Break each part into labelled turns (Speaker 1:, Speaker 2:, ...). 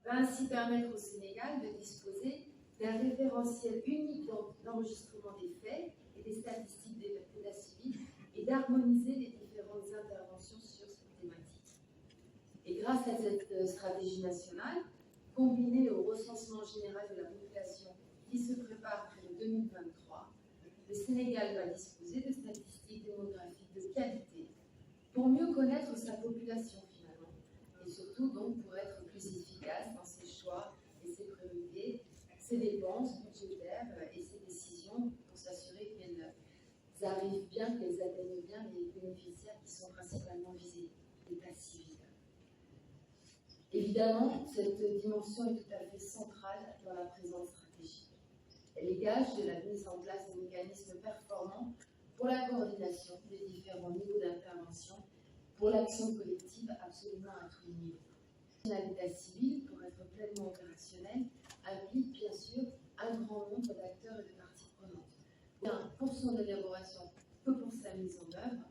Speaker 1: va ainsi permettre au Sénégal de disposer d'un référentiel unique d'enregistrement des faits et des statistiques d'état civil et d'harmoniser les différentes interventions sur cette thématique. Et grâce à cette stratégie nationale, combinée au recensement général de la population qui se prépare pour 2023, le Sénégal va disposer de statistiques démographiques de qualité pour mieux connaître sa population finalement, et surtout donc pour être plus efficace dans ses choix et ses priorités, ses dépenses budgétaires et ses décisions pour s'assurer qu'elles arrivent bien, qu'elles atteignent bien les bénéficiaires qui sont principalement visés, l'état civil. Évidemment, cette dimension est tout à fait centrale dans la présente stratégie. Elle est gage de la mise en place de mécanismes performants pour la coordination des différents niveaux d'intervention, pour l'action collective absolument à tous les niveaux. L'état civil, pour être pleinement opérationnel, implique bien sûr un grand nombre d'acteurs et de parties prenantes. Bien pour son élaboration que pour sa mise en œuvre.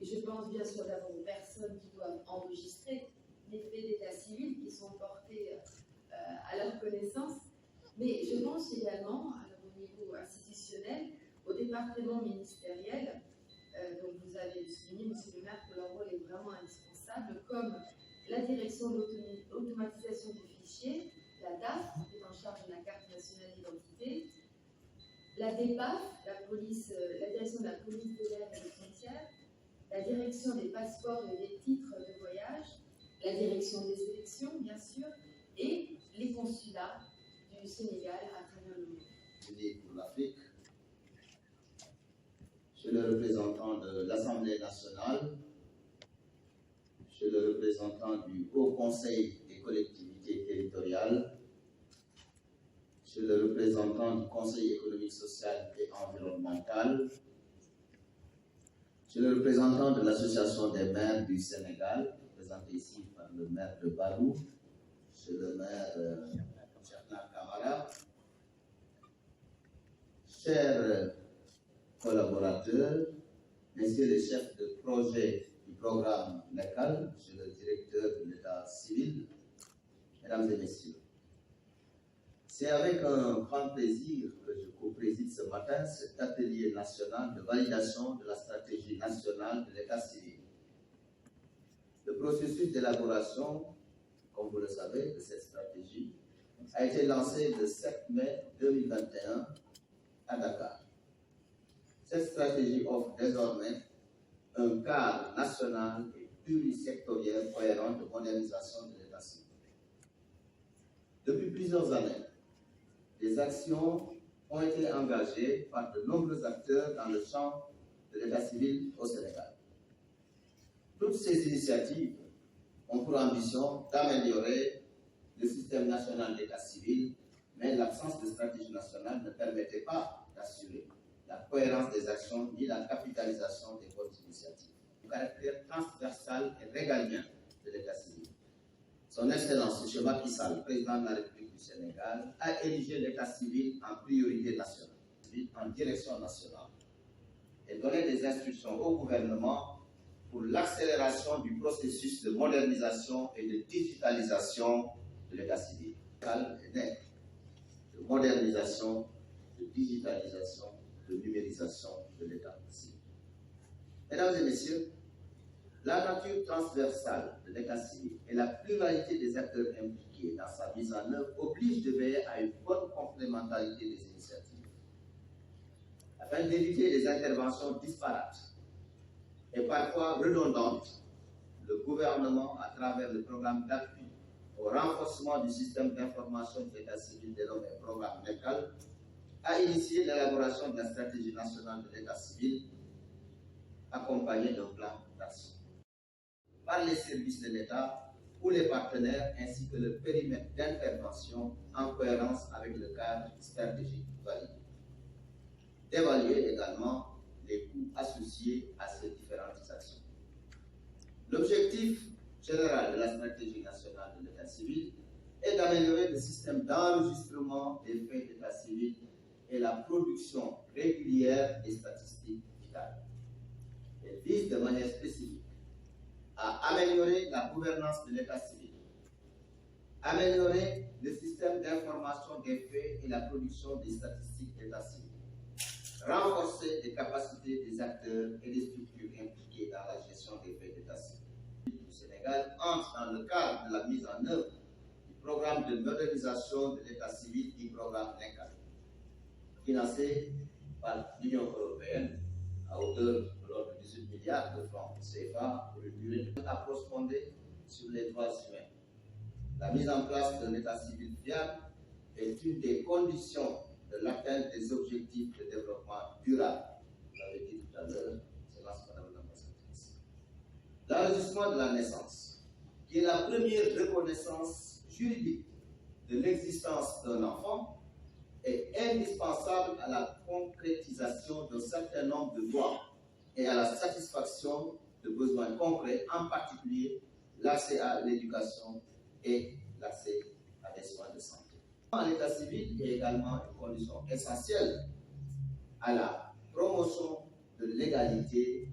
Speaker 1: Et je pense bien sûr d'abord aux personnes qui doivent enregistrer les faits d'état civil qui sont portés à leur connaissance, mais je pense également, au niveau institutionnel, au département ministériel, dont vous avez souligné, monsieur le maire, que leur rôle est vraiment indispensable, comme la direction de l'automatisation des fichiers, la DAF, qui est en charge de la carte nationale d'identité, la DEPAF, la direction de la police de l'air et des frontières, la direction des passeports et des titres de voyage, la direction des élections, bien sûr, et les consulats du Sénégal à travers le monde.
Speaker 2: Pour l'Afrique, je suis le représentant de l'Assemblée nationale, je suis le représentant du Haut Conseil des collectivités territoriales, je suis le représentant du Conseil économique, social et environnemental, je suis le représentant de l'Association des maires du Sénégal, présenté ici par le maire de Barou, je suis le maire Cheikna Kamara. Chers collaborateurs, messieurs les chefs de projet du programme local, monsieur le directeur de l'état civil, mesdames et messieurs, c'est avec un grand plaisir que je co-préside ce matin cet atelier national de validation de la stratégie nationale de l'état civil. Le processus d'élaboration, comme vous le savez, de cette stratégie a été lancé le 7 mai 2021 à Dakar. Cette stratégie offre désormais un cadre national et plurisectoriel cohérent de modernisation de l'état civil. Depuis plusieurs années, des actions ont été engagées par de nombreux acteurs dans le champ de l'état civil au Sénégal. Toutes ces initiatives ont pour ambition d'améliorer le système national d'état civil, mais l'absence de stratégie nationale ne permettait pas d'assurer la cohérence des actions ni la capitalisation des bonnes initiatives. Le caractère transversal et régalien de l'état civil. Son Excellence, M. Macky Sall, président de la République du Sénégal, a érigé l'état civil en priorité nationale, en direction nationale, et donné des instructions au gouvernement pour l'accélération du processus de modernisation et de digitalisation de l'état civil. De modernisation, de digitalisation, de numérisation de l'état civil. Mesdames et messieurs, la nature transversale de l'état civil et la pluralité des acteurs impliqués dans sa mise en œuvre oblige de veiller à une bonne complémentarité des initiatives, afin d'éviter des interventions disparates et parfois redondantes. Le gouvernement, à travers le programme d'appui au renforcement du système d'information de l'état civil dénommé programme MECAL, a initié l'élaboration de la stratégie nationale de l'état civil accompagnée d'un plan d'action par les services de l'État ou les partenaires ainsi que le périmètre d'intervention en cohérence avec le cadre stratégique validé. D'évaluer également les coûts associés à ces différentes actions. L'objectif général de la stratégie nationale de l'état civil est d'améliorer le système d'enregistrement des faits d'état civil et la production régulière des statistiques vitales. Elle vise de manière spécifique à améliorer la gouvernance de l'état civil, améliorer le système d'information des faits et la production des statistiques d'état civil, renforcer les capacités des acteurs et des structures impliquées dans la gestion des faits d'état civil. Le Sénégal entre dans le cadre de la mise en œuvre du programme de modernisation de l'état civil du programme NECAD, financé par l'Union européenne à hauteur de l'ordre de 18 milliards de francs CFA pour une durée approfondie sur les droits humains. La mise en place d'un état civil fiable est une des conditions de l'atteinte des objectifs de développement durable. Vous l'avez dit tout à l'heure, c'est là ce qu'on appelle l'ambassadrice. L'enregistrement de la naissance, qui est la première reconnaissance juridique de l'existence d'un enfant, est indispensable à la concrétisation d'un certain nombre de droits et à la satisfaction de besoins concrets, en particulier l'accès à l'éducation et l'accès à des soins de santé. L'état civil est également une condition essentielle à la promotion de l'égalité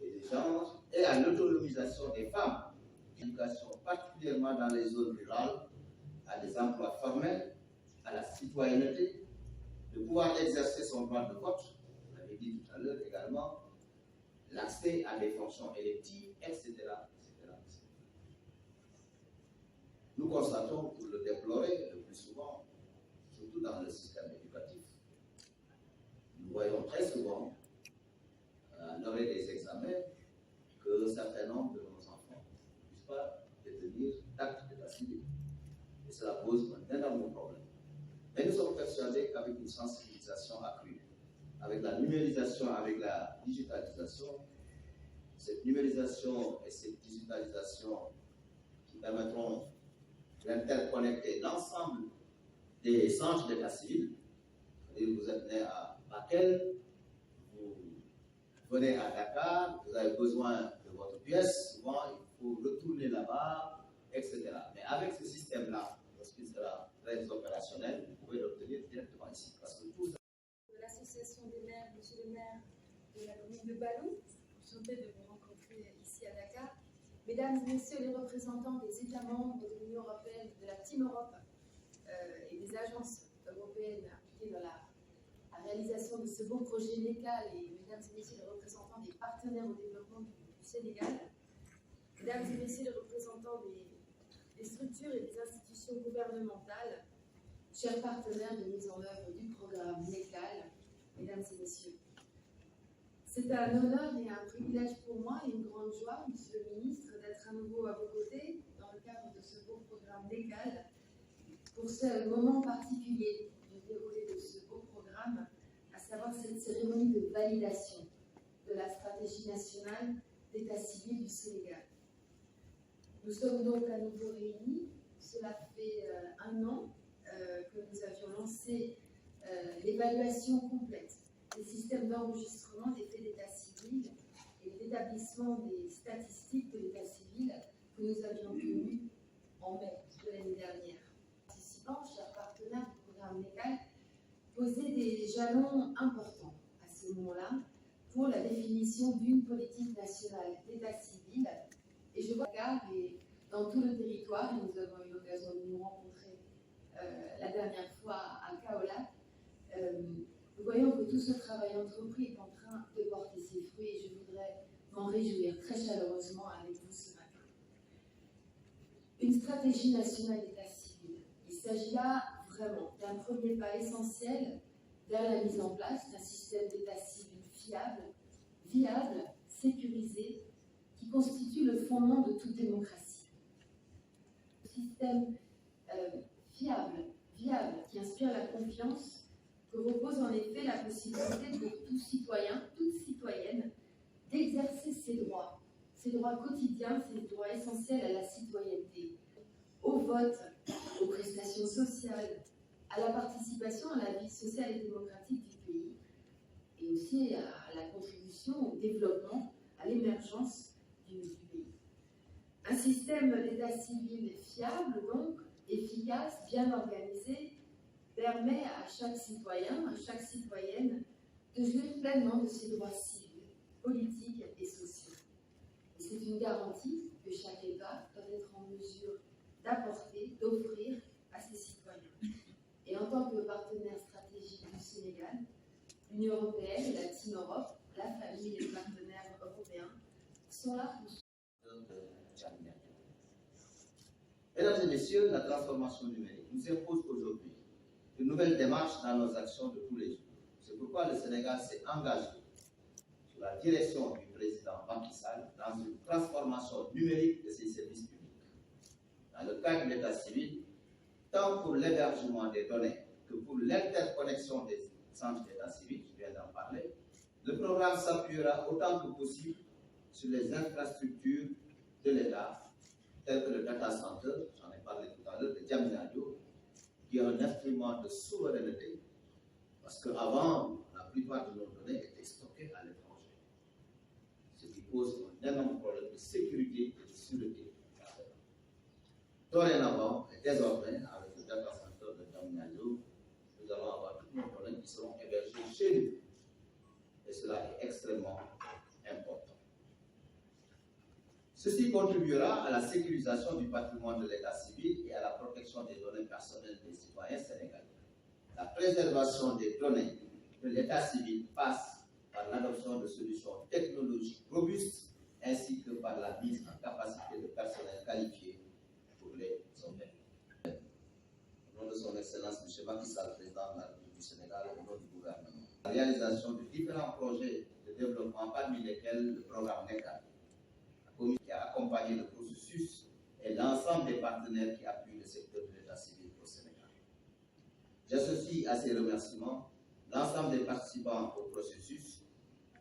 Speaker 2: des genres et à l'autonomisation des femmes. L'éducation, particulièrement dans les zones rurales, à des emplois formels, à la citoyenneté, de pouvoir exercer son droit de vote, vous l'avez dit tout à l'heure également, l'accès à des fonctions électives, etc. Nous constatons, pour le déplorer le plus souvent, surtout dans le système éducatif, nous voyons très souvent, à l'orée des examens, que un certain nombre de nos enfants ne puissent pas détenir d'actes d'état civil. Et cela pose un énorme problème. Mais nous sommes persuadés qu'avec une sensibilisation accrue, avec la numérisation, avec la digitalisation, cette numérisation et cette digitalisation qui permettront d'interconnecter l'ensemble des centres d'état civil. Vous êtes né à Bakel, vous venez à Dakar, vous avez besoin de votre pièce, souvent il faut retourner là-bas, etc. Mais avec ce système-là, lorsqu'il sera très opérationnel, vous pouvez l'obtenir directement ici. Parce que tout ça...
Speaker 3: De l'association des maires, monsieur le maire de la commune de Balou, enchanté de vous rencontrer ici à Dakar. Mesdames et messieurs les représentants des États membres de l'Union européenne, de la Team Europe et des agences européennes impliquées dans la réalisation de ce beau projet NECAL, et mesdames et messieurs les représentants des partenaires au développement du Sénégal, mesdames et messieurs les représentants des structures et des institutions gouvernementales, chers partenaires de mise en œuvre du programme NECAL, mesdames et messieurs. C'est un honneur et un privilège pour moi et une grande joie, monsieur le ministre, d'être à nouveau à vos côtés dans le cadre de ce beau programme NECAL pour ce moment particulier du déroulé de ce beau programme, à savoir cette cérémonie de validation de la stratégie nationale d'état civil du Sénégal. Nous sommes donc à nouveau réunis. Cela fait un an que nous avions lancé l'évaluation complète des systèmes d'enregistrement des faits d'état civil et l'établissement des statistiques de l'état civil que nous avions tenu en mai de l'année dernière. Les participants, chers partenaires du programme NECAL, posaient des jalons importants à ce moment-là pour la définition d'une politique nationale d'état civil. Et je vois et dans tout le territoire, et nous avons eu l'occasion de nous rencontrer la dernière fois à Kaolack, nous voyons que tout ce travail entrepris est en train de porter ses fruits et je voudrais m'en réjouir très chaleureusement avec vous ce matin. Une stratégie nationale d'état civil. Il s'agit là vraiment d'un premier pas essentiel vers la mise en place d'un système d'état civil fiable, viable, sécurisé, qui constitue le fondement de toute démocratie. Un système fiable, viable, qui inspire la confiance, que repose en effet la possibilité pour tout citoyen, toute citoyenne, d'exercer ses droits quotidiens, ses droits essentiels à la citoyenneté, au vote, aux prestations sociales, à la participation à la vie sociale et démocratique du pays, et aussi à la contribution au développement, à l'émergence du pays. Un système d'état civil fiable, donc, efficace, bien organisé, permet à chaque citoyen, à chaque citoyenne de jouir pleinement de ses droits civils, politiques et sociaux. Et c'est une garantie que chaque État doit être en mesure
Speaker 1: d'apporter, d'offrir à ses citoyens. Et en tant que partenaire stratégique du Sénégal, l'Union européenne et la Team Europe, la famille des partenaires européens, sont là pour
Speaker 2: Mesdames et messieurs, la transformation numérique nous impose aujourd'hui de nouvelles démarches dans nos actions de tous les jours. C'est pourquoi le Sénégal s'est engagé sous la direction du président Macky Sall dans une transformation numérique de ses services publics. Dans le cadre de l'état civil, tant pour l'hébergement des données que pour l'interconnexion des centres d'état civil, je viens d'en parler, le programme s'appuiera autant que possible sur les infrastructures de l'État, telles que le data center, j'en ai parlé tout à l'heure, de Diamniadio, qui est un instrument de souveraineté, parce qu'avant, la plupart de nos données étaient stockées à l'étranger, ce qui pose un énorme problème de sécurité et de sûreté. Dorénavant et désormais, avec le data center de Diamniadio, nous allons avoir toutes nos données qui seront hébergées chez nous. Et cela est extrêmement important. Ceci contribuera à la sécurisation du patrimoine de l'état civil et à la protection des données personnelles des citoyens sénégalais. La préservation des données de l'état civil passe par l'adoption de solutions technologiques robustes ainsi que par la mise en capacité de personnel qualifié pour les opérer. Au nom de son Excellence M. Macky Sall, président de la République du Sénégal, au nom du gouvernement, la réalisation de différents projets de développement, parmi lesquels le programme NECA, qui a accompagné le processus et l'ensemble des partenaires qui appuient le secteur de l'état civil au Sénégal. J'associe à ces remerciements l'ensemble des participants au processus,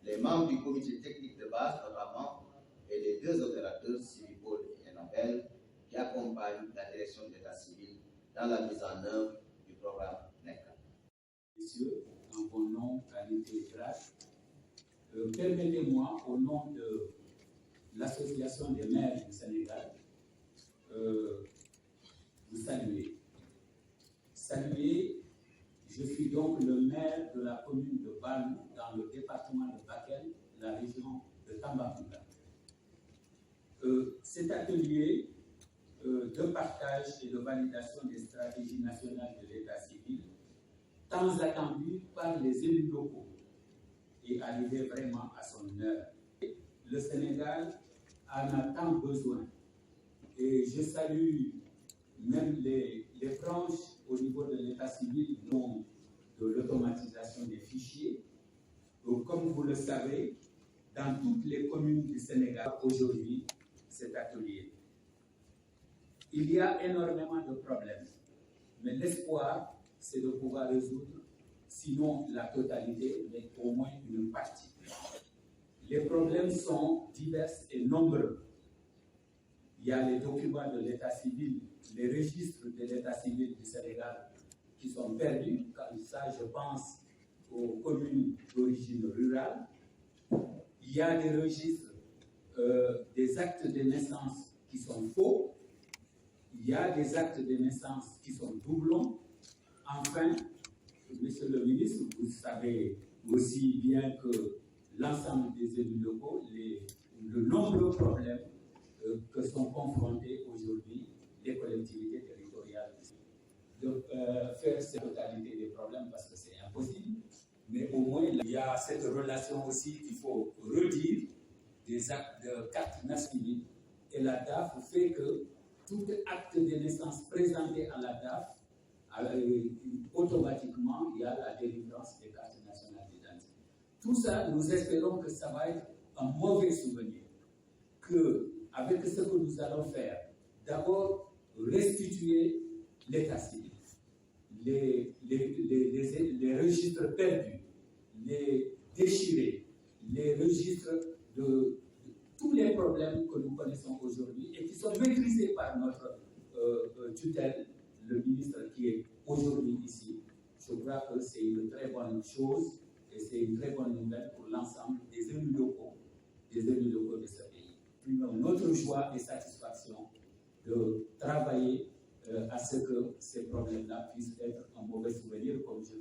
Speaker 2: les membres du comité technique de base notamment, et les deux opérateurs, Civipol et Enabel, qui accompagnent la direction de l'état civil dans la mise en œuvre du programme NECA.
Speaker 4: Messieurs, en bon nom, qualité et grâce, permettez-moi, au nom de l'Association des maires du Sénégal, vous saluer. Je suis donc le maire de la commune de Balou, dans le département de Bakel, la région de Tambacounda. Cet atelier de partage et de validation des stratégies nationales de l'état civil, tant attendu par les élus locaux, est arrivé vraiment à son heure. Le Sénégal en a tant besoin. Et je salue même les branches au niveau de l'état civil, dont de l'automatisation des fichiers. Donc, comme vous le savez, dans toutes les communes du Sénégal, aujourd'hui, cet atelier. Il y a énormément de problèmes, mais l'espoir, c'est de pouvoir résoudre, sinon la totalité, mais au moins une partie. Les problèmes sont divers et nombreux. Il y a les documents de l'état civil, les registres de l'état civil du Sénégal qui sont perdus. Comme ça, je pense aux communes d'origine rurale. Il y a des registres, des actes de naissance qui sont faux. Il y a des actes de naissance qui sont doublons. Enfin, Monsieur le ministre, vous savez aussi bien que l'ensemble des élus locaux, de nombreux problèmes que sont confrontés aujourd'hui les collectivités territoriales. De faire cette totalité des problèmes parce que c'est impossible, mais au moins il y a cette relation aussi qu'il faut redire des actes de carte nationale, et la DAF fait que tout acte de naissance présenté à la DAF, automatiquement il y a la délivrance des cartes nationales d'identité. Tout ça, nous espérons que ça va être un mauvais souvenir, qu'avec ce que nous allons faire, d'abord restituer l'état civil, les registres perdus, les déchirer, les registres de tous les problèmes que nous connaissons aujourd'hui et qui sont maîtrisés par notre tutelle, le ministre qui est aujourd'hui ici. Je crois que c'est une très bonne chose et c'est une très bonne nouvelle pour l'ensemble des élus locaux de ce pays. Notre joie et satisfaction de travailler à ce que ces problèmes-là puissent être un mauvais souvenir, comme je